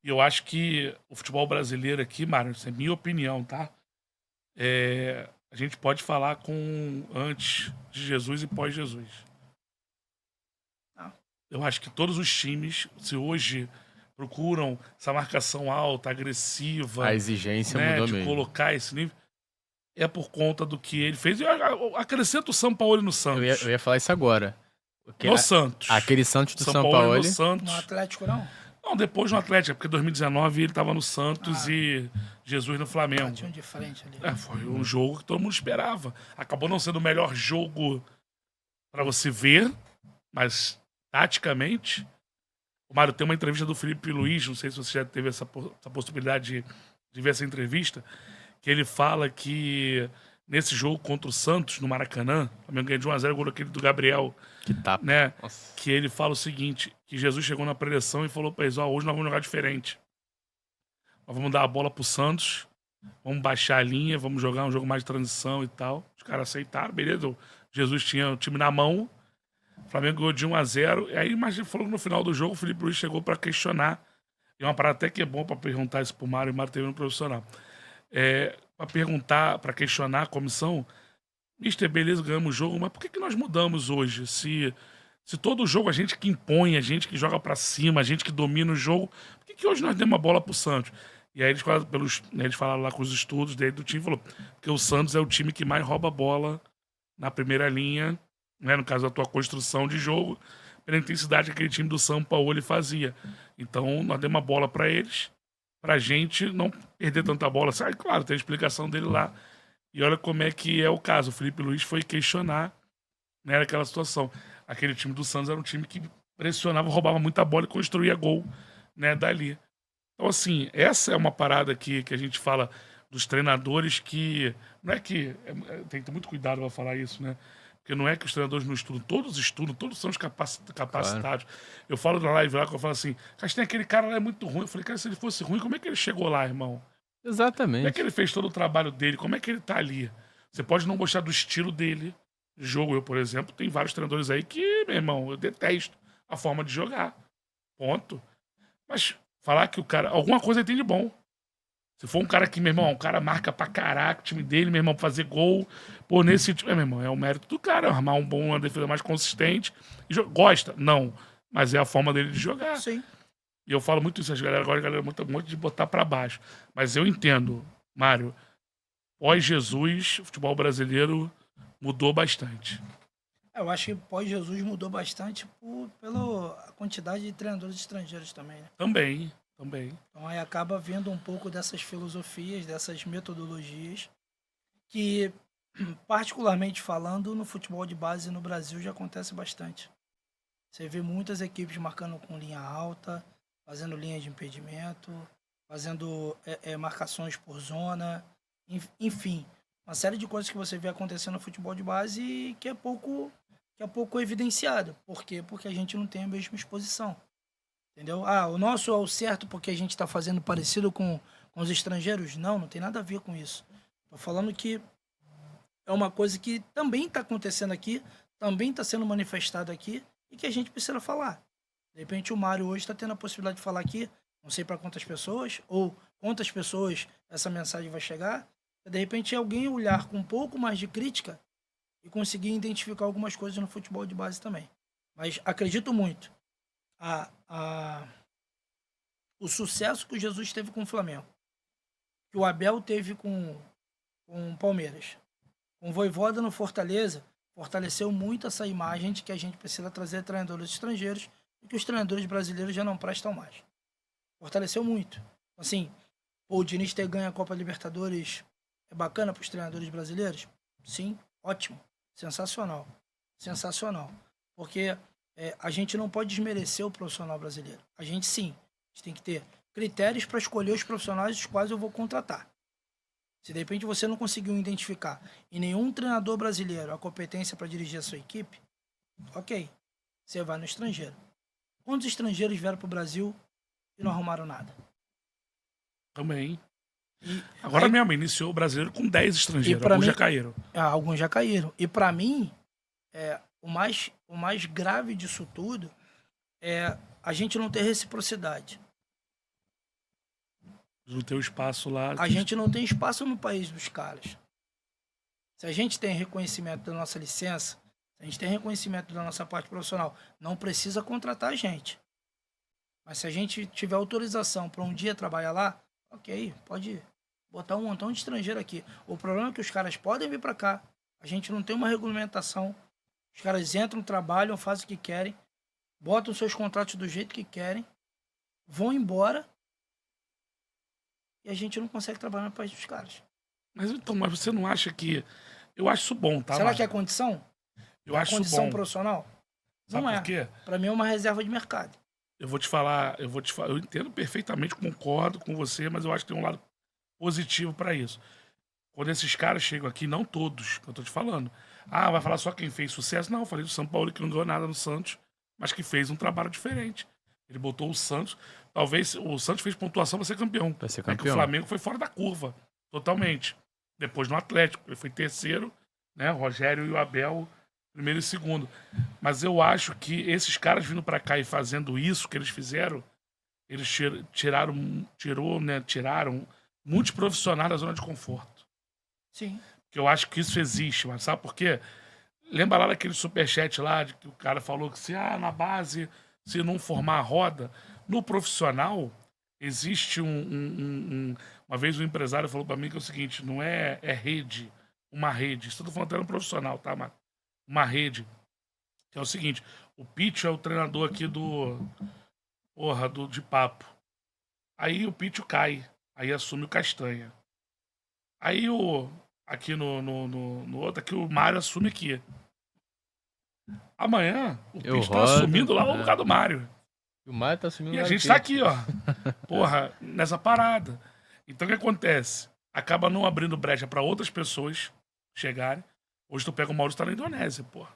E eu acho que o futebol brasileiro aqui, Mário, isso é minha opinião, tá? A gente pode falar com antes de Jesus e pós-Jesus. Ah, Eu acho que todos os times, se hoje procuram essa marcação alta, A agressiva, exigência né, mudou de mesmo. colocar esse nível, é por conta do que ele fez. E eu acrescento o Sampaoli no Eu Santos. ia falar isso agora. Porque No Santos. aquele Santos O do Sampaoli no Sampaoli, no Santos. Atlético, não? Não, depois no Atlético, porque em 2019 ele estava no Santos Ah, e Jesus no Flamengo. batiam de frente ali. Foi um jogo que todo mundo esperava. Acabou não sendo o melhor jogo para você ver, mas taticamente. O Mário, tem uma entrevista do Felipe Luiz, não sei se você já teve essa possibilidade de ver essa entrevista, que ele fala que nesse jogo contra o Santos, no Maracanã, o Flamengo ganhou de 1x0, o gol daquele do Gabriel, que tapa. né? Nossa. Que ele fala o seguinte, que Jesus chegou na preleção e falou pra eles, hoje nós vamos jogar diferente. Nós vamos dar a bola pro Santos, vamos baixar a linha, vamos jogar um jogo mais de transição e tal. Os caras aceitaram, beleza. O Jesus tinha o time na mão, o Flamengo ganhou de 1x0. E aí, mas ele falou que no final do jogo o Felipe Luiz chegou pra questionar. E uma parada até que é bom pra perguntar isso pro Mário, e o Mário teve no profissional. Pra perguntar, pra questionar a comissão, Mister, beleza, ganhamos o jogo, mas por que nós mudamos hoje? Se todo jogo a gente que impõe, a gente que joga pra cima, a gente que domina o jogo, por que hoje nós demos a bola pro Santos? E aí eles falaram lá com os estudos dele do time, falou, porque o Santos é o time que mais rouba a bola na primeira linha, né, no caso da tua construção de jogo, pela intensidade que aquele time do São Paulo fazia. Então, nós demos a bola pra eles, pra gente não perder tanta bola. Sabe, claro, tem a explicação dele lá. E olha como é que é o caso. O Felipe Luiz foi questionar, né, aquela situação. Aquele time do Santos era um time que pressionava, roubava muita bola e construía gol, né, dali. Então, assim, essa é uma parada que a gente fala dos treinadores que... Não é que... tem que ter muito cuidado pra falar isso, né? Porque não é que os treinadores não estudam, todos são capacitados. Eu falo na live lá, que eu falo assim, mas tem aquele cara lá é muito ruim. Eu falei, cara, se ele fosse ruim, como é que ele chegou lá, irmão? Como é que Exatamente. ele fez todo o trabalho dele? Como é que ele tá ali? Você pode não gostar do estilo dele de jogo. Eu, por exemplo, tem vários treinadores aí que, meu irmão, eu detesto a forma de jogar. Ponto. Mas falar que o cara... Alguma coisa ele tem de bom. Se for um cara que, meu irmão, um cara marca pra caraca o time dele, meu irmão, fazer gol, pô, nesse time, meu irmão, é o mérito do cara, armar uma defesa mais consistente. Gosta? Não. Mas é a forma dele de jogar. Sim. E eu falo muito isso, agora a galera muito de botar pra baixo. Mas eu entendo, Mário, pós-Jesus, o futebol brasileiro mudou bastante. Eu acho que pós-Jesus mudou bastante pela quantidade de treinadores estrangeiros também, né? Também. Então aí acaba vendo um pouco dessas filosofias, dessas metodologias, que, particularmente falando, no futebol de base no Brasil já acontece bastante. Você vê muitas equipes marcando com linha alta, fazendo linha de impedimento, fazendo marcações por zona, enfim, uma série de coisas que você vê acontecendo no futebol de base que é pouco evidenciado. Por quê? Porque a gente não tem a mesma exposição. Entendeu? Ah, o nosso é o certo porque a gente está fazendo parecido com os estrangeiros? Não, não tem nada a ver com isso. Estou falando que é uma coisa que também está acontecendo aqui, também está sendo manifestado aqui e que a gente precisa falar. De repente o Mário hoje está tendo a possibilidade de falar aqui, não sei para quantas pessoas, ou quantas pessoas essa mensagem vai chegar. De repente alguém olhar com um pouco mais de crítica e conseguir identificar algumas coisas no futebol de base também. Mas acredito muito. O sucesso que o Jesus teve com o Flamengo, que o Abel teve com o Palmeiras, com o Vojvoda no Fortaleza, fortaleceu muito essa imagem de que a gente precisa trazer treinadores estrangeiros e que os treinadores brasileiros já não prestam mais. Fortaleceu muito. Assim, o Diniz ter ganho a Copa Libertadores é bacana para os treinadores brasileiros? Sim, ótimo. Sensacional. Sensacional. Porque a gente não pode desmerecer o profissional brasileiro. A gente sim. A gente tem que ter critérios para escolher os profissionais dos quais eu vou contratar. Se de repente você não conseguiu identificar em nenhum treinador brasileiro a competência para dirigir a sua equipe, ok, você vai no estrangeiro. Quantos estrangeiros vieram para o Brasil e não arrumaram nada? Também. Agora mesmo, iniciou o brasileiro com 10 estrangeiros, alguns já caíram. Alguns já caíram. E para mim, o mais grave disso tudo é a gente não ter reciprocidade. No teu espaço lá. A gente não tem espaço no país dos caras. Se a gente tem reconhecimento da nossa licença, se a gente tem reconhecimento da nossa parte profissional, não precisa contratar a gente. Mas se a gente tiver autorização para um dia trabalhar lá, ok, pode botar um montão de estrangeiro aqui. O problema é que os caras podem vir para cá. A gente não tem uma regulamentação. Os caras entram, trabalham, fazem o que querem, botam seus contratos do jeito que querem, vão embora e a gente não consegue trabalhar no país dos caras. Mas então, mas você não acha que... Eu acho isso bom, tá? Será Márcio? que é condição? Eu acho isso Condição bom. profissional? Sabe Não é. por quê? Para mim é uma reserva de mercado. Eu vou te falar, eu entendo perfeitamente, concordo com você, mas eu acho que tem um lado positivo para isso. Quando esses caras chegam aqui, não todos, que eu tô te falando. Ah, vai falar só quem fez sucesso? Não, eu falei do São Paulo que não ganhou nada no Santos, mas que fez um trabalho diferente. Ele botou o Santos, talvez o Santos fez pontuação para ser campeão. Pra ser É que o campeão. Flamengo foi fora da curva, totalmente. Depois no Atlético, ele foi terceiro, né? O Rogério e o Abel, primeiro e segundo. Mas eu acho que esses caras vindo para cá e fazendo isso que eles fizeram, eles tiraram muitos profissionais da zona de conforto. Sim. Que eu acho que isso existe, mas sabe por quê? Lembra lá daquele superchat lá, de que o cara falou que se na base, se não formar a roda, no profissional, existe uma vez um empresário falou para mim que é o seguinte, não é rede, uma rede, isso eu tô falando até no profissional, tá, mano? Uma rede, que é o seguinte, o Pitch é o treinador aqui de papo. Aí o Pitch cai, aí assume o Castanha. Aí aqui no outro, aqui o Mário assume aqui. Amanhã, o Pitch tá assumindo lá no lugar do Mário. O Mário tá assumindo E o a lugar do gente tá Pedro. aqui, ó. Porra, nessa parada. Então o que acontece? Acaba não abrindo brecha pra outras pessoas chegarem. Hoje tu pega o Maurício, tá na Indonésia, porra.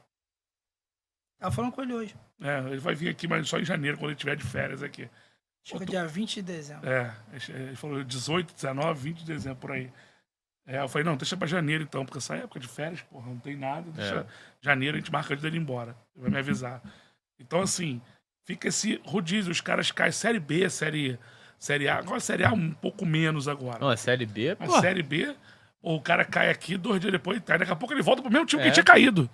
Tava falando com ele hoje. É, ele vai vir aqui, mas só em janeiro, quando ele tiver de férias aqui. Chega dia 20 de dezembro. Ele falou 18, 19, 20 de dezembro, por aí. Eu falei, não, deixa pra janeiro então, porque essa época de férias, porra, não tem nada. Deixa janeiro, a gente marca antes dele ir embora. Ele vai me avisar. Então, assim, fica esse rodízio. Os caras caem Série B, Série A. Agora Série A um pouco menos agora. Não, a Série B, Mas pô. Série B, o cara cai aqui, 2 dias depois, tá. Daqui a pouco ele volta pro mesmo time que É. tinha caído.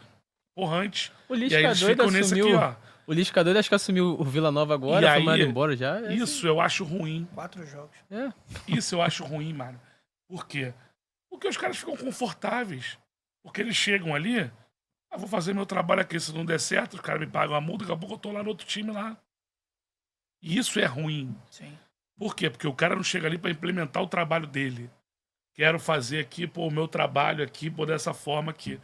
Porra, antes. O E aí eles Lisca doido ficam nesse assumiu... aqui, ó. O Lisca doido acho que assumiu o Vila Nova agora, E foi aí, mandado embora já. É Isso eu acho ruim. 4 jogos. assim. É. Isso eu acho ruim, mano. Por quê? Porque os caras ficam confortáveis. Porque eles chegam ali, vou fazer meu trabalho aqui, se não der certo, os caras me pagam a multa, daqui a pouco eu tô lá no outro time lá. E isso é ruim. Sim. Por quê? Porque o cara não chega ali pra implementar o trabalho dele. Quero fazer aqui, pô, o meu trabalho aqui, pô, dessa forma aqui.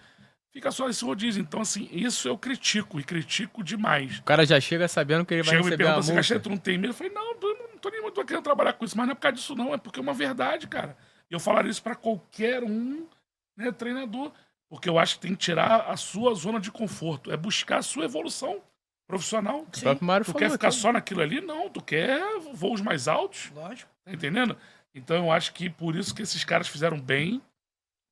Fica só esse rodízio. Então, assim, isso eu critico, e critico demais. O cara já chega sabendo que ele vai Chega e me receber a pergunta assim, multa. Caxeta, tu não tem medo? Eu falei, não, eu não tô nem muito querendo trabalhar com isso, mas não é por causa disso não, é porque é uma verdade, cara. E eu falaria isso pra qualquer um, né, treinador, porque eu acho que tem que tirar a sua zona de conforto, é buscar a sua evolução profissional. O próprio Mário Tu falou quer ficar aqui. só naquilo ali? Não, tu quer voos mais altos, Lógico. tá entendendo? Então eu acho que por isso que esses caras fizeram bem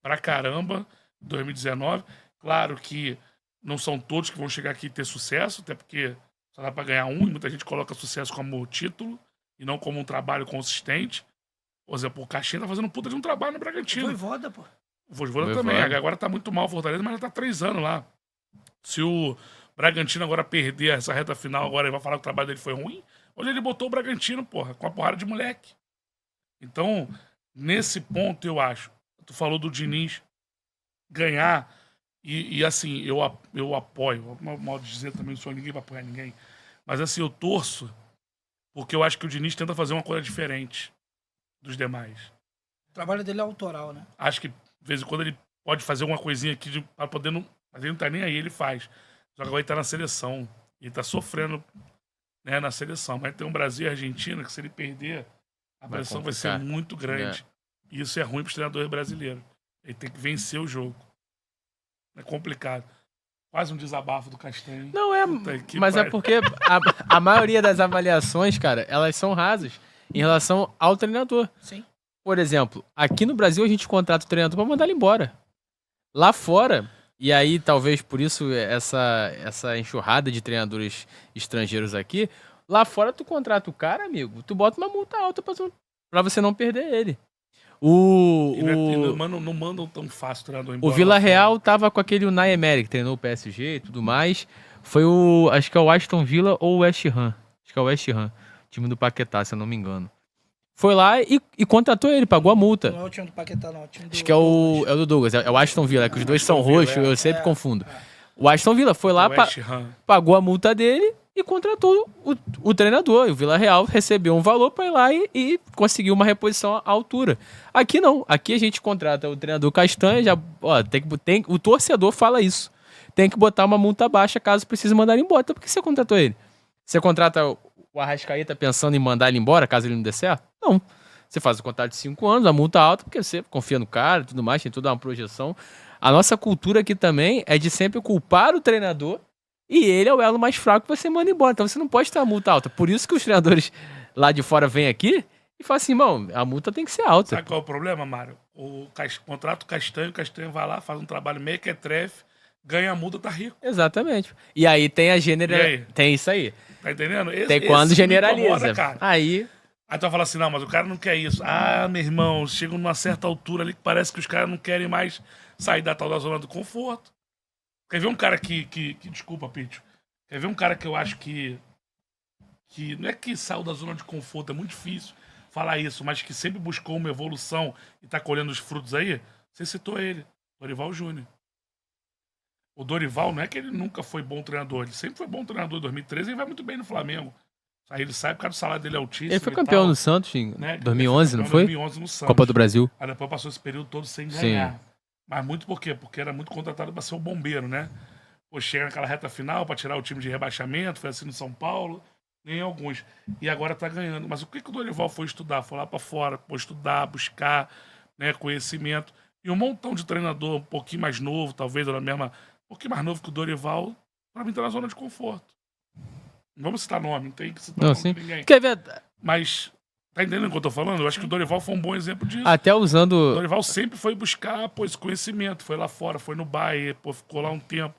pra caramba em 2019. Claro que não são todos que vão chegar aqui e ter sucesso, até porque só dá pra ganhar um, e muita gente coloca sucesso como título e não como um trabalho consistente. Por exemplo, o Caixinha tá fazendo um puta de um trabalho no Bragantino. Voivoda, pô. O Voivoda Voivoda. também. Agora tá muito mal o Fortaleza, mas já tá 3 anos lá. Se o Bragantino agora perder essa reta final, agora ele vai falar que o trabalho dele foi ruim. Hoje ele botou o Bragantino, porra, com a porrada de moleque. Então, nesse ponto, eu acho. Tu falou do Diniz ganhar. E assim, eu apoio. Mal dizer também, não sou ninguém pra apoiar ninguém. Mas assim, eu torço. Porque eu acho que o Diniz tenta fazer uma coisa diferente dos demais. O trabalho dele é autoral, né? Acho que, de vez em quando, ele pode fazer uma coisinha aqui pra poder não. Mas ele não tá nem aí, ele faz. Só que agora ele tá na seleção. Ele tá sofrendo, né, na seleção. Mas tem um Brasil e Argentina que, se ele perder, a Vai pressão vai ser complicar. muito grande. E isso é ruim pros treinadores brasileiros. Ele tem que vencer o jogo. É complicado. Quase um desabafo do Castanho. Não é, Puta que mas é pariu. porque a maioria das avaliações, cara, elas são rasas em relação ao treinador. Sim. Por exemplo, aqui no Brasil a gente contrata o treinador pra mandar ele embora. Lá fora, e aí talvez por isso essa enxurrada de treinadores estrangeiros aqui, lá fora tu contrata o cara, amigo, tu bota uma multa alta pra tu pra você não perder ele. Não mandam tão fácil o treinador embora. O Vila Real tava com aquele Unai Emery, que treinou o PSG e tudo mais. Foi acho que é o Aston Villa ou o West Ham. Acho que é o West Ham, time do Paquetá, se eu não me engano. Foi lá e contratou ele, pagou a multa. Não é o time do Paquetá, não. É o time do Acho que é o do Douglas, é o Aston Villa, que os dois são roxos, eu sempre confundo. O Aston Villa foi lá, pagou a multa dele e contratou o treinador. E o Vila Real recebeu um valor para ir lá e conseguiu uma reposição à altura. Aqui não. Aqui a gente contrata o treinador Castanha, o torcedor fala isso. Tem que botar uma multa baixa caso precise mandar ele embora. Então por que você contratou ele? Você contrata o Arrascaeta pensando em mandar ele embora caso ele não dê certo? Não. Você faz o contrato de 5 anos, a multa alta, porque você confia no cara e tudo mais, tem toda uma projeção. A nossa cultura aqui também é de sempre culpar o treinador e ele é o elo mais fraco que você manda embora. Então você não pode ter uma multa alta. Por isso que os treinadores lá de fora vêm aqui e falam assim, irmão, a multa tem que ser alta. Sabe qual é o problema, Mário? O contrato o Castanho vai lá, faz um trabalho mequetrefe, ganha a multa, tá rico. Exatamente. E aí tem a tem isso aí. Tá entendendo? Tem quando generaliza. Incomoda, cara. Aí tu vai falar assim, não, mas o cara não quer isso. Ah, meu irmão, chega numa certa altura ali que parece que os caras não querem mais sair da tal da zona do conforto. Quer ver um cara que desculpa, Pítio. Quer ver um cara que eu acho que não é que saiu da zona de conforto, é muito difícil falar isso, mas que sempre buscou uma evolução e tá colhendo os frutos aí? Você citou ele, Dorival Júnior. O Dorival não é que ele nunca foi bom treinador, ele sempre foi bom treinador. Em 2013 ele vai muito bem no Flamengo. Aí ele sai por causa do salário dele é altíssimo. Ele foi campeão no Santos em 2011, não foi? 2011 no Santos. Copa do Brasil. Aí depois passou esse período todo sem ganhar. Sim. Mas muito por quê? Porque era muito contratado para ser o bombeiro, né? Pô, chega naquela reta final para tirar o time de rebaixamento, foi assim no São Paulo, nem alguns. E agora tá ganhando. Mas o que o Dorival foi estudar? Foi lá para fora, foi estudar, buscar, né, conhecimento. E um montão de treinador um pouquinho mais novo, talvez, ou na mesma... Um pouquinho mais novo que o Dorival, para mim tá na zona de conforto. Não vamos citar nome, não tem que citar nome de ninguém. Quer ver? Mas, tá entendendo o que eu tô falando? Eu acho que o Dorival foi um bom exemplo disso. Até usando... O Dorival sempre foi buscar, esse conhecimento. Foi lá fora, foi no Bahia, ficou lá um tempo,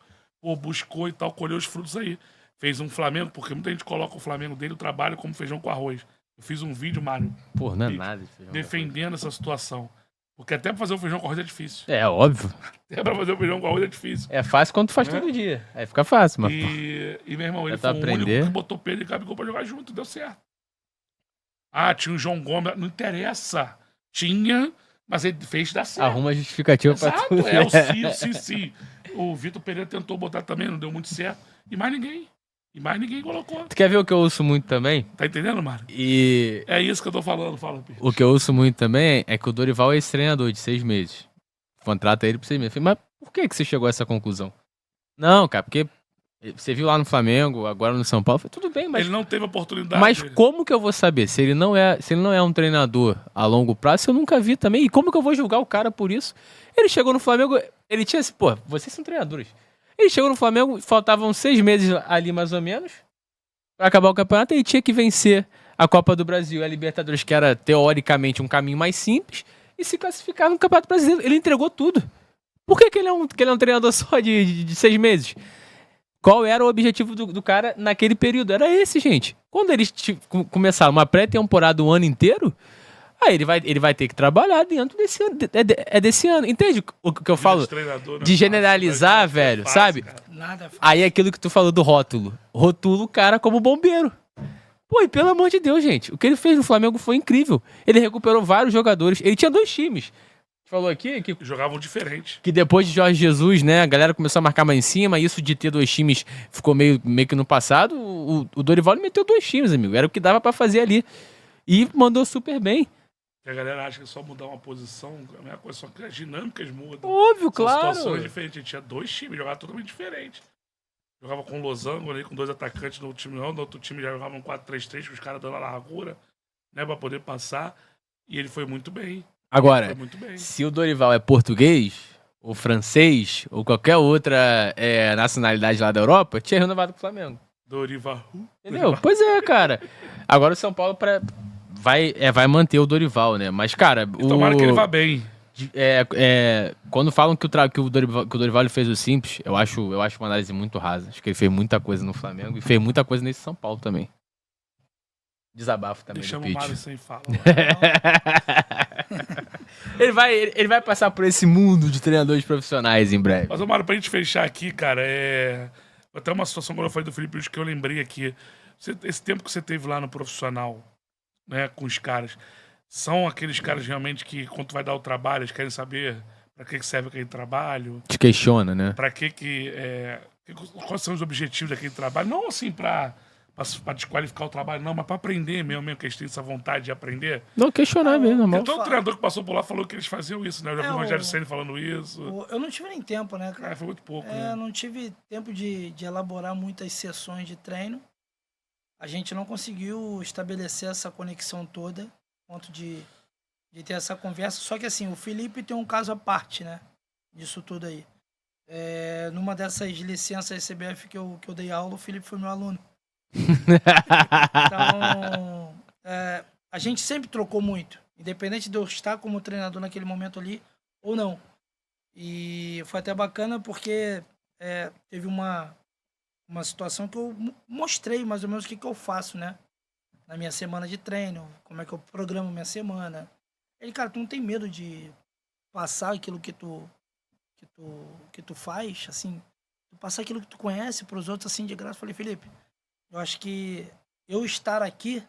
buscou e tal, colheu os frutos aí. Fez um Flamengo, porque muita gente coloca o Flamengo dele, o trabalho como feijão com arroz. Eu fiz um vídeo, Mário, Pô, não é nada de feijão defendendo essa situação. Porque até pra fazer o feijão com arroz é difícil. É, óbvio. Até pra fazer o feijão com arroz é difícil. É fácil quando tu faz todo dia. Aí fica fácil, mas... E meu irmão, ele foi o único que botou Pedro e Gabigol pra jogar junto, deu certo. Ah, tinha o João Gomes, não interessa. Tinha, mas ele fez dar certo. Arruma justificativa pra tudo. O Cici. O Vitor Pereira tentou botar também, não deu muito certo. E mais ninguém colocou. Tu quer ver o que eu ouço muito também? Tá entendendo, Mário? E... É isso que eu tô falando, fala, Pedro. O que eu ouço muito também é que o Dorival é esse treinador de 6 meses. Contrata ele por 6 meses. Mas por que você chegou a essa conclusão? Não, cara, porque você viu lá no Flamengo, agora no São Paulo, tudo bem, mas... Ele não teve oportunidade. Mas como que eu vou saber? Se ele não é um treinador a longo prazo, eu nunca vi também. E como que eu vou julgar o cara por isso? Ele chegou no Flamengo, ele tinha... Pô, vocês são treinadores. Ele chegou no Flamengo, faltavam 6 meses ali mais ou menos pra acabar o campeonato, e ele tinha que vencer a Copa do Brasil e a Libertadores, que era teoricamente um caminho mais simples, e se classificar no Campeonato Brasileiro. Ele entregou tudo. Por que ele é um treinador só de 6 meses? Qual era o objetivo do cara naquele período? Era esse, gente. Quando eles começaram uma pré-temporada o ano inteiro, aí ele vai ter que trabalhar dentro desse ano. Desse ano. Entende o que eu falo? De generalizar, velho, sabe? Nada fácil. Aí é aquilo que tu falou do rótulo. Rotula o cara como bombeiro. Pô, e pelo amor de Deus, gente. O que ele fez no Flamengo foi incrível. Ele recuperou vários jogadores. Ele tinha 2 times. Falou aqui que jogavam diferente. Que depois de Jorge Jesus, né, a galera começou a marcar mais em cima, isso de ter 2 times ficou meio que no passado. O Dorival meteu 2 times, amigo. Era o que dava pra fazer ali. E mandou super bem. A galera acha que é só mudar uma posição, a mesma coisa, só que as dinâmicas mudam. Óbvio, São claro. situações diferentes. A gente tinha 2 times, jogava totalmente diferente. Jogava com losango ali, com 2 atacantes no time não, no outro time já jogava um 4-3-3, com os caras dando a largura, né, pra poder passar. E ele foi muito bem. Agora, se o Dorival é português, ou francês, ou qualquer outra nacionalidade lá da Europa, tinha renovado com o Flamengo. Dorival. Entendeu? Pois é, cara. Agora o São Paulo vai manter o Dorival, né? Mas, cara... Tomara que ele vá bem. Quando falam que o Dorival ele fez o simples, eu acho uma análise muito rasa. Acho que ele fez muita coisa no Flamengo e fez muita coisa nesse São Paulo também. Desabafo também. Deixamos o Mário sem fala. Ele vai passar por esse mundo de treinadores profissionais em breve. Mas, Mário, pra gente fechar aqui, cara, até uma situação quando eu falei do Felipe, que eu lembrei aqui. Esse tempo que você teve lá no profissional, né, com os caras, são aqueles caras realmente que, quando tu vai dar o trabalho, eles querem saber pra que serve aquele trabalho? Te questiona, né? Pra quais são os objetivos daquele trabalho? Não assim pra desqualificar o trabalho, não, mas pra aprender mesmo que eles têm essa vontade de aprender. Não, questionar mesmo, normal. Todo treinador que passou por lá falou que eles faziam isso, né? Eu já vi o Rogério Ceni falando isso. Eu não tive nem tempo, né, cara? Foi muito pouco, né? Eu não tive tempo de elaborar muitas sessões de treino. A gente não conseguiu estabelecer essa conexão toda, a ponto de ter essa conversa. Só que assim, o Felipe tem um caso à parte, né? Disso tudo aí. Numa dessas licenças CBF que eu dei aula, o Felipe foi meu aluno. Então, a gente sempre trocou muito, independente de eu estar como treinador naquele momento ali ou não. E foi até bacana porque teve uma situação que eu mostrei mais ou menos o que eu faço, né? Na minha semana de treino, como é que eu programo minha semana. Ele, cara, tu não tem medo de passar aquilo que tu faz, assim, tu passar aquilo que tu conhece pros outros, assim, de graça. Eu falei, Felipe, eu acho que eu estar aqui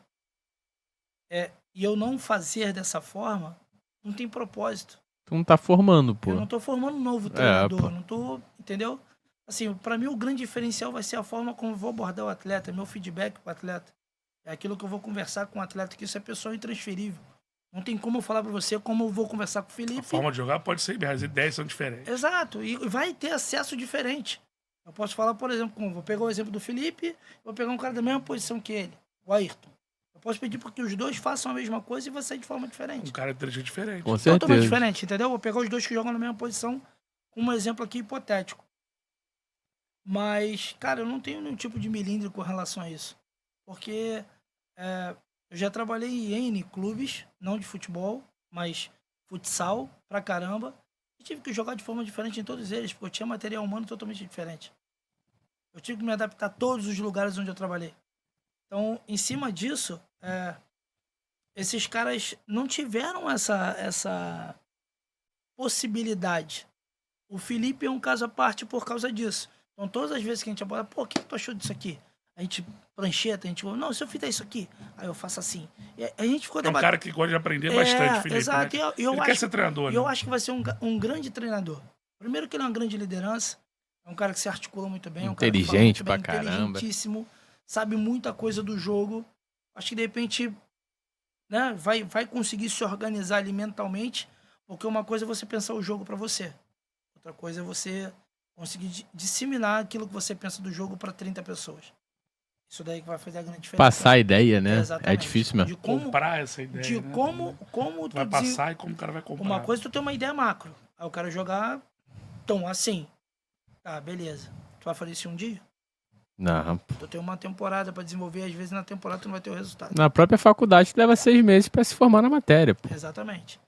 e eu não fazer dessa forma, não tem propósito. Tu não tá formando, pô. Eu não tô formando um novo treinador, não tô, entendeu? Assim, pra mim o grande diferencial vai ser a forma como eu vou abordar o atleta, meu feedback pro atleta. É aquilo que eu vou conversar com o atleta, que isso é pessoal intransferível. Não tem como eu falar pra você como eu vou conversar com o Felipe. A forma de jogar pode ser, as ideias são diferentes. Exato, e vai ter acesso diferente. Eu posso falar, por exemplo, vou pegar o exemplo do Felipe, vou pegar um cara da mesma posição que ele, o Ayrton. Eu posso pedir para que os dois façam a mesma coisa e vai sair de forma diferente. Um cara inteligente diferente. Com certeza. Totalmente diferente, entendeu? Vou pegar os dois que jogam na mesma posição, com um exemplo aqui hipotético. Mas, cara, eu não tenho nenhum tipo de milindre com relação a isso. Porque eu já trabalhei em N clubes, não de futebol, mas futsal pra caramba. E tive que jogar de forma diferente em todos eles, porque eu tinha material humano totalmente diferente. Eu tive que me adaptar a todos os lugares onde eu trabalhei. Então, em cima disso, esses caras não tiveram essa possibilidade. O Felipe é um caso à parte por causa disso. Então, todas as vezes que a gente aborda, pô, o que tu achou disso aqui? A gente prancheta, a gente fala, não, se eu fizer isso aqui, aí eu faço assim. E a gente ficou debatendo. É um cara que gosta de aprender bastante, Felipe. Exato. Né? Ele quer ser treinador, né? Eu acho que vai ser um grande treinador. Primeiro que ele é uma grande liderança, é um cara que se articula muito bem, inteligente um cara pra caramba. Inteligentíssimo, sabe muita coisa do jogo. Acho que de repente, né, vai conseguir se organizar ali mentalmente, porque uma coisa é você pensar o jogo pra você. Outra coisa é você conseguir disseminar aquilo que você pensa do jogo para 30 pessoas. Isso daí que vai fazer a grande diferença. Passar a ideia, né? Exatamente. É difícil mesmo. De como, comprar essa ideia. De né? como tu vai passar e como o cara vai comprar. Uma coisa é tu ter uma ideia macro. Aí o cara jogar, então, assim. Tá, beleza. Tu vai fazer isso um dia? Não. Tu tem uma temporada para desenvolver, às vezes na temporada tu não vai ter o resultado. Na própria faculdade leva 6 meses para se formar na matéria, pô. Exatamente.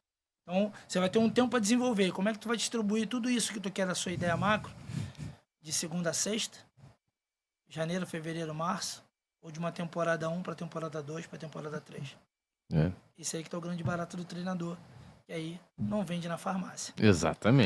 Então, você vai ter um tempo para desenvolver. Como é que tu vai distribuir tudo isso que tu quer na sua ideia macro? De segunda a sexta? Janeiro, fevereiro, março? Ou de uma temporada 1 para temporada 2 para temporada 3? Isso aí que tá o grande barato do treinador. Que aí não vende na farmácia. Exatamente.